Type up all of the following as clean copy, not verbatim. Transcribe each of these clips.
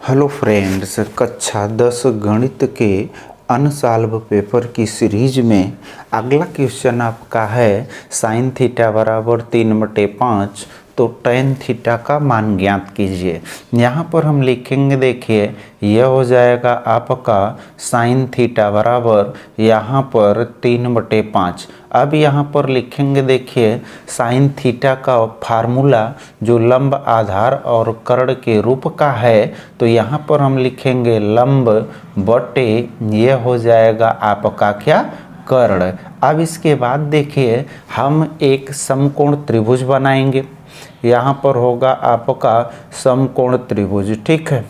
Hello friends, कक्षा 10 गणित के अनसॉल्व पेपर की सीरीज में अगला क्वेश्चन आपका है साइन थीटा बराबर 3/5 तो टेन थीटा का मान ज्ञात कीजिए। यहाँ पर हम लिखेंगे, देखिए यह हो जाएगा आपका साइन थीटा बराबर यहाँ पर 3/5। अब यहाँ पर लिखेंगे, देखिए साइन थीटा का फार्मूला जो लंब आधार और कर्ण के रूप का है, तो यहाँ पर हम लिखेंगे लंब बटे ये हो जाएगा आपका क्या, कर्ण। अब इसके बाद देखिए हम एक समकोण त्रिभुज बनाएंगे। यहाँ पर होगा आपका समकोण त्रिभुज, ठीक है।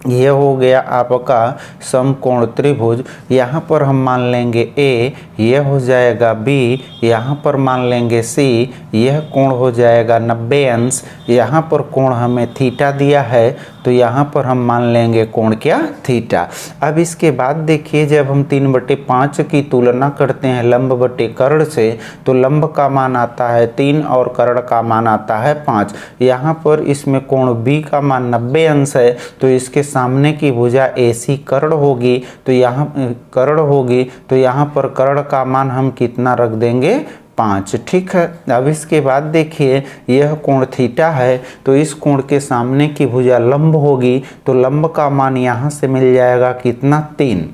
यह हो गया आपका समकोण त्रिभुज। यहाँ पर हम मान लेंगे ए, यह हो जाएगा बी, यहाँ पर मान लेंगे सी, यह कोण हो जाएगा 90 अंश। यहाँ पर कोण हमें थीटा दिया है, तो यहाँ पर हम मान लेंगे कोण क्या, थीटा। अब इसके बाद देखिए जब हम 3/5 की तुलना करते हैं लंब बटे कर्ण से, तो लंब का मान आता है 3 और कर्ण का मान आता है 5। यहाँ पर इसमें कोण बी का मान 90 अंश है, तो इसके सामने की भुजा AC कर्ण होगी, तो यहाँ पर कर्ण का मान हम कितना रख देंगे, 5, ठीक है। अब इसके बाद देखिए यह कोण थीटा है, तो इस कोण के सामने की भुजा लंब होगी, तो लंब का मान यहाँ से मिल जाएगा कितना, 3,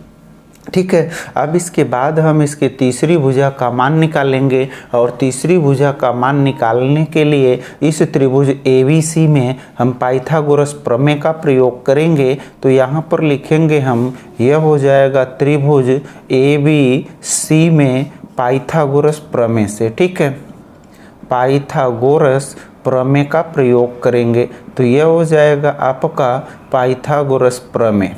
ठीक है। अब इसके बाद हम इसके तीसरी भुजा का मान निकालेंगे, और तीसरी भुजा का मान निकालने के लिए इस त्रिभुज ABC में हम पाइथागोरस प्रमेय का प्रयोग करेंगे। तो यहाँ पर लिखेंगे हम, यह हो जाएगा त्रिभुज ABC में पाइथागोरस प्रमेय से, ठीक है, पाइथागोरस प्रमेय का प्रयोग करेंगे। तो यह हो जाएगा आपका पाइथागोरस प्रमेय,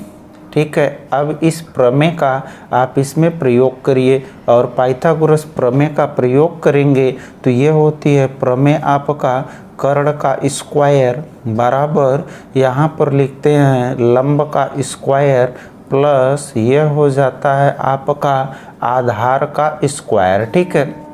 ठीक है। अब इस प्रमेय का आप इसमें प्रयोग करिए, और पाइथागोरस प्रमेय का प्रयोग करेंगे तो यह होती है प्रमेय आपका कर्ण का स्क्वायर बराबर, यहाँ पर लिखते हैं लंब का स्क्वायर प्लस यह हो जाता है आपका आधार का स्क्वायर, ठीक है।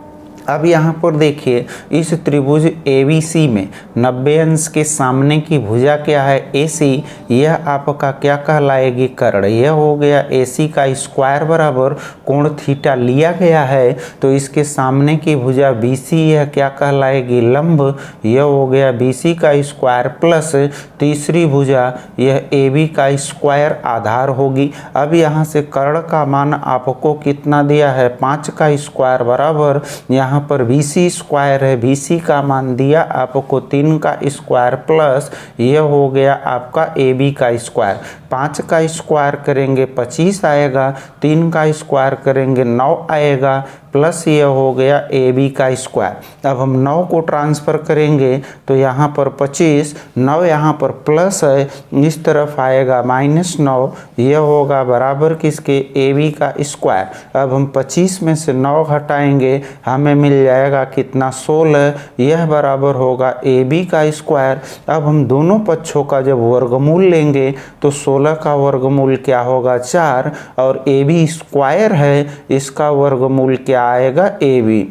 अब यहाँ पर देखिए इस त्रिभुज ABC में 90 अंश के सामने की भुजा क्या है, AC, यह आपका क्या कहलाएगी, कर्ण। यह हो गया AC का स्क्वायर बराबर कोण थीटा लिया गया है, तो इसके सामने की भुजा BC यह क्या कहलाएगी, लंब। यह हो गया BC का स्क्वायर प्लस तीसरी भुजा यह AB का स्क्वायर आधार होगी। अब यहाँ से कर्ण का मान आपको कितना दिया है, 5 का स्क्वायर बराबर यहाँ पर BC स्क्वायर है, BC का मान दिया आपको 3 का स्क्वायर प्लस यह हो गया आपका AB का स्क्वायर। 5 का स्क्वायर करेंगे 25 आएगा, 3 का स्क्वायर करेंगे 9 आएगा, प्लस ये हो गया AB का स्क्वायर। अब हम 9 को ट्रांसफ़र करेंगे तो यहाँ पर 25, 9 यहाँ पर प्लस है, इस तरफ आएगा -9, यह होगा बराबर किसके, AB का स्क्वायर। अब हम 25 में से 9 घटाएंगे, हमें मिल जाएगा कितना, 16, यह बराबर होगा AB का स्क्वायर। अब हम दोनों पक्षों का जब वर्गमूल लेंगे तो 16 का वर्गमूल क्या होगा, 4, और AB स्क्वायर है, इसका वर्गमूल क्या आएगा, AB।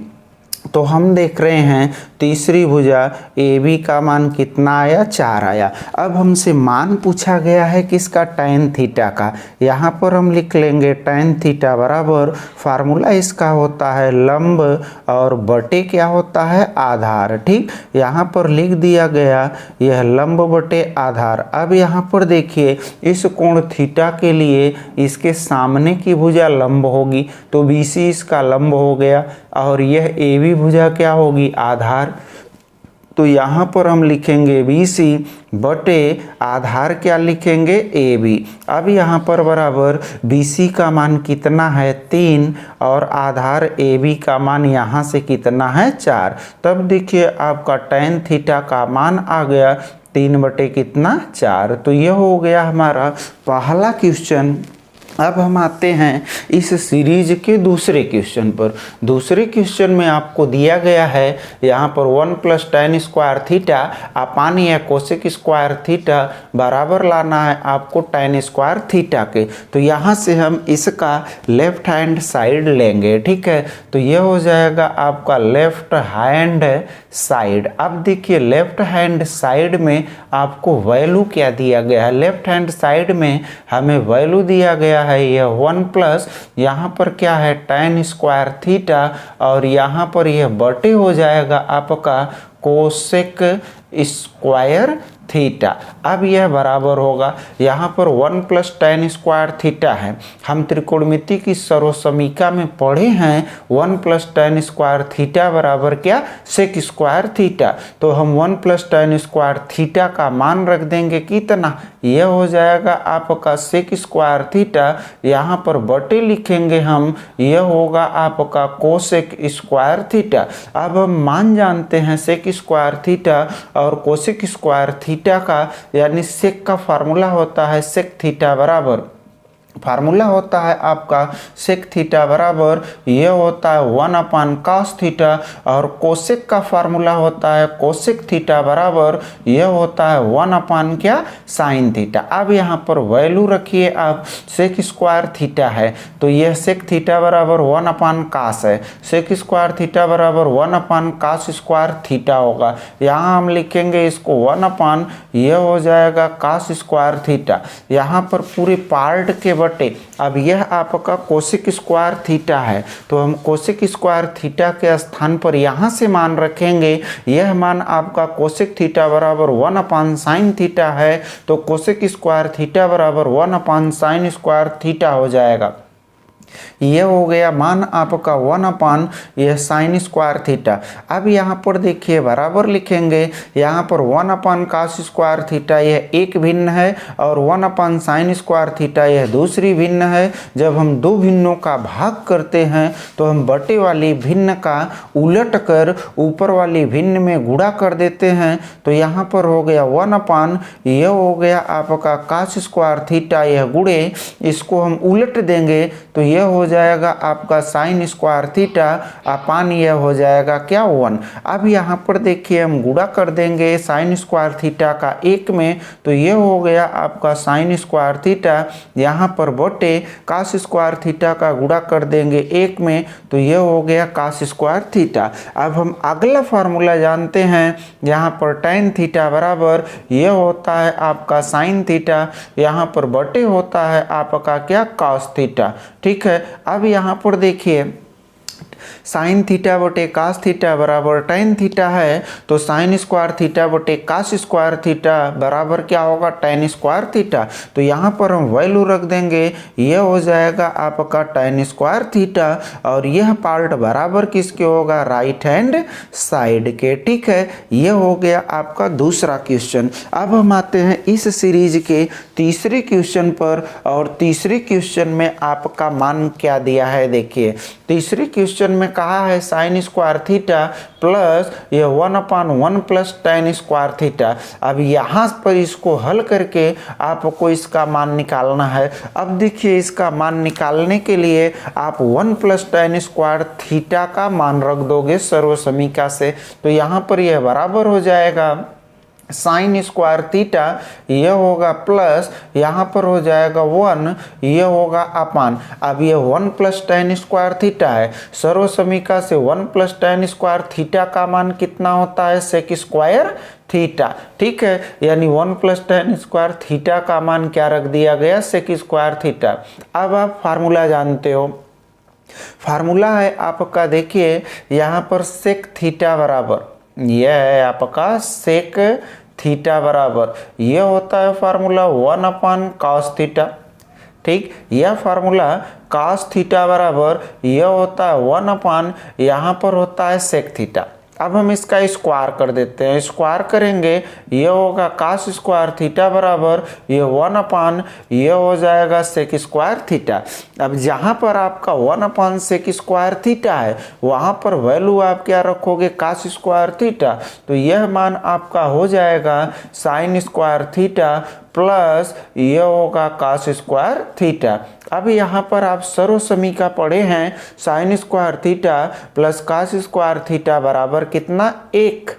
तो हम देख रहे हैं तीसरी भुजा AB का मान कितना आया, 4 आया। अब हमसे मान पूछा गया है किसका, tan थीटा का। यहाँ पर हम लिख लेंगे tan थीटा बराबर, फार्मूला इसका होता है लंब और बटे क्या होता है, आधार, ठीक। यहाँ पर लिख दिया गया यह लंब बटे आधार। अब यहाँ पर देखिए इस कोण थीटा के लिए इसके सामने की भुजा लंब होगी, तो BC इसका लंब हो गया, और यह AB भुजा क्या होगी, आधार। तो यहाँ पर हम लिखेंगे BC बटे आधार क्या लिखेंगे, AB। अब यहाँ पर बराबर BC का मान कितना है, 3, और आधार AB का मान यहाँ से कितना है, 4। तब देखिए आपका tan थीटा का मान आ गया 3/4। तो यह हो गया हमारा पहला क्वेश्चन अब हम आते हैं इस सीरीज के दूसरे क्वेश्चन पर। दूसरे क्वेश्चन में आपको दिया गया है यहाँ पर 1 + tan स्क्वायर थीटा अपान या कोसेक स्क्वायर थीटा बराबर लाना है आपको tan स्क्वायर थीटा के। तो यहाँ से हम इसका लेफ्ट हैंड साइड लेंगे, ठीक है। तो ये हो जाएगा आपका लेफ्ट हैंड साइड। अब देखिए लेफ्ट हैंड साइड में आपको वैल्यू क्या दिया गया है। लेफ्ट हैंड साइड में हमें वैल्यू दिया गया है यह 1 प्लस यहाँ पर क्या है tan स्क्वायर थीटा और यहाँ पर यह बटे हो जाएगा आपका कोसेक स्क्वायर थीटा। अब यह बराबर होगा यहाँ पर 1 + tan स्क्वायर थीटा है। हम त्रिकोणमिति की सर्वसमीका में पढ़े हैं 1 + tan स्क्वायर थीटा बराबर क्या सेक स्क्वायर थीटा। तो हम 1 + tan स्क्वायर थीटा का मान रख देंगे कितना, यह हो जाएगा आपका सेक स्क्वायर थीटा, यहाँ पर बटे लिखेंगे हम, यह होगा आपका कोसेक स्क्वायर थीटा। अब हम मान जानते हैं सेक स्क्वायर थीटा और कोसेक स्क्वायर थीटा का, यानी सेक का फार्मूला होता है सेक थीटा बराबर, फार्मूला होता है आपका सेक थीटा बराबर ये होता है 1/cos थीटा और कोसेक का फार्मूला होता है कोसेक थीटा बराबर ये होता है 1 क्या साइन थीटा। अब यहाँ पर वैल्यू रखिए आप, सेक स्क्वायर थीटा है तो यह सेक थीटा बराबर 1/cos है, सेक स्क्वायर थीटा बराबर 1/cos स्क्वायर थीटा होगा। यहाँ हम लिखेंगे इसको 1 ये हो जाएगा cos स्क्वायर थीटा, यहाँ पर पूरे पार्ट के बटे। अब यह आपका कोसेक स्क्वायर थीटा है तो हम कोसेक स्क्वायर थीटा के स्थान पर यहाँ से मान रखेंगे, यह मान आपका कोसेक थीटा बराबर 1/sin थीटा है तो कोसेक स्क्वायर थीटा बराबर 1/sin स्क्वायर थीटा हो जाएगा। यह हो गया मान आपका 1 यह साइन स्क्वायर थीटा। अब यहाँ पर देखिए बराबर लिखेंगे, यहाँ पर 1/cos स्क्वायर थीटा यह एक भिन्न है और 1/sin स्क्वायर थीटा यह दूसरी भिन्न है। जब हम दो भिन्नों का भाग करते हैं तो हम बटे वाली भिन्न का उलट कर ऊपर वाली भिन्न में गुणा कर देते हैं। तो यहाँ पर हो गया 1 यह हो गया आपका cos स्क्वायर थीटा, यह गुणे इसको हम उलट देंगे तो यह हो जाएगा आपका साइन स्क्वायर थीटा अपान यह हो जाएगा क्या 1। अब यहाँ पर देखिए हम गुणा कर देंगे साइन स्क्वायर थीटा का एक में तो यह हो गया आपका साइन स्क्वायर थीटा, यहाँ पर बटे cos स्क्वायर थीटा का गुणा कर देंगे एक में तो यह हो गया cos स्क्वायर थीटा। अब हम अगला फार्मूला जानते हैं, यहाँ पर tan थीटा बराबर यह होता है आपका साइन थीटा, यहाँ पर बटे होता है आपका क्या cos थीटा, ठीक है। अब यहाँ पर देखिए साइन थीटा बटे cos थीटा बराबर tan थीटा है तो साइन स्क्वायर थीटा बटे cos स्क्वायर थीटा बराबर क्या होगा tan स्क्वायर थीटा। तो यहाँ पर हम वैल्यू रख देंगे, यह हो जाएगा आपका tan स्क्वायर थीटा और यह पार्ट बराबर किसके होगा राइट हैंड साइड के, ठीक है। यह हो गया आपका दूसरा क्वेश्चन। अब हम आते हैं इस सीरीज के तीसरे क्वेश्चन पर और तीसरे क्वेश्चन में आपका मान क्या दिया है। देखिए तीसरे क्वेश्चन में कहा है साइन स्क्वायर थीटा प्लस ये 1/1 प्लस tan स्क्वायर थीटा। अब यहाँ पर इसको हल करके आपको इसका मान निकालना है। अब देखिए इसका मान निकालने के लिए आप 1 + tan स्क्वायर थीटा का मान रख दोगे सर्वसमीका से तो यहाँ पर यह बराबर हो जाएगा साइन स्क्वायर थीटा, यह होगा प्लस यहाँ पर हो जाएगा 1 यह होगा अपान। अब ये 1 + tan स्क्वायर थीटा है, सर्वसमीका से 1 + tan स्क्वायर थीटा का मान कितना होता है सेक स्क्वायर थीटा, ठीक है। यानी 1 + tan स्क्वायर थीटा का मान क्या रख दिया गया सेक स्क्वायर थीटा। अब आप फार्मूला जानते हो, फार्मूला है आपका देखिए यहाँ पर सेक थीटा बराबर यह है आपका सेक थीटा बराबर यह होता है फार्मूला 1/cos थीटा, ठीक। यह फार्मूला cos थीटा बराबर यह होता है 1 यहाँ पर होता है सेक थीटा। अब हम इसका स्क्वायर कर देते हैं, स्क्वायर करेंगे ये होगा cos स्क्वायर थीटा बराबर ये 1 ये हो जाएगा सेक स्क्वायर थीटा। अब जहाँ पर आपका 1 सेक स्क्वायर थीटा है वहाँ पर वैल्यू आप क्या रखोगे cos स्क्वायर थीटा, तो यह मान आपका हो जाएगा साइन स्क्वायर थीटा प्लस ये होगा cos स्क्वायर थीटा। अब यहाँ पर आप सर्व समीका पढ़े हैं sin square theta plus cos square theta बराबर कितना 1।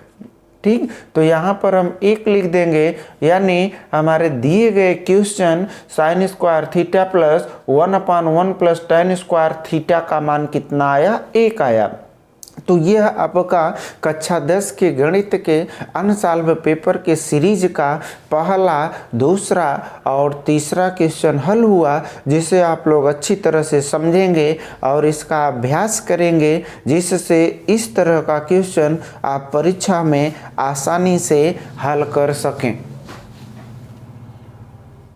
ठीक, तो यहाँ पर हम 1 लिख देंगे, यानी हमारे दिए गए question sin square theta plus 1/1 plus tan square theta का मान कितना आया 1 आया। तो यह आपका कक्षा 10 के गणित के अनसॉल्व पेपर के सीरीज का पहला, दूसरा और तीसरा क्वेश्चन हल हुआ, जिसे आप लोग अच्छी तरह से समझेंगे और इसका अभ्यास करेंगे, जिससे इस तरह का क्वेश्चन आप परीक्षा में आसानी से हल कर सकें।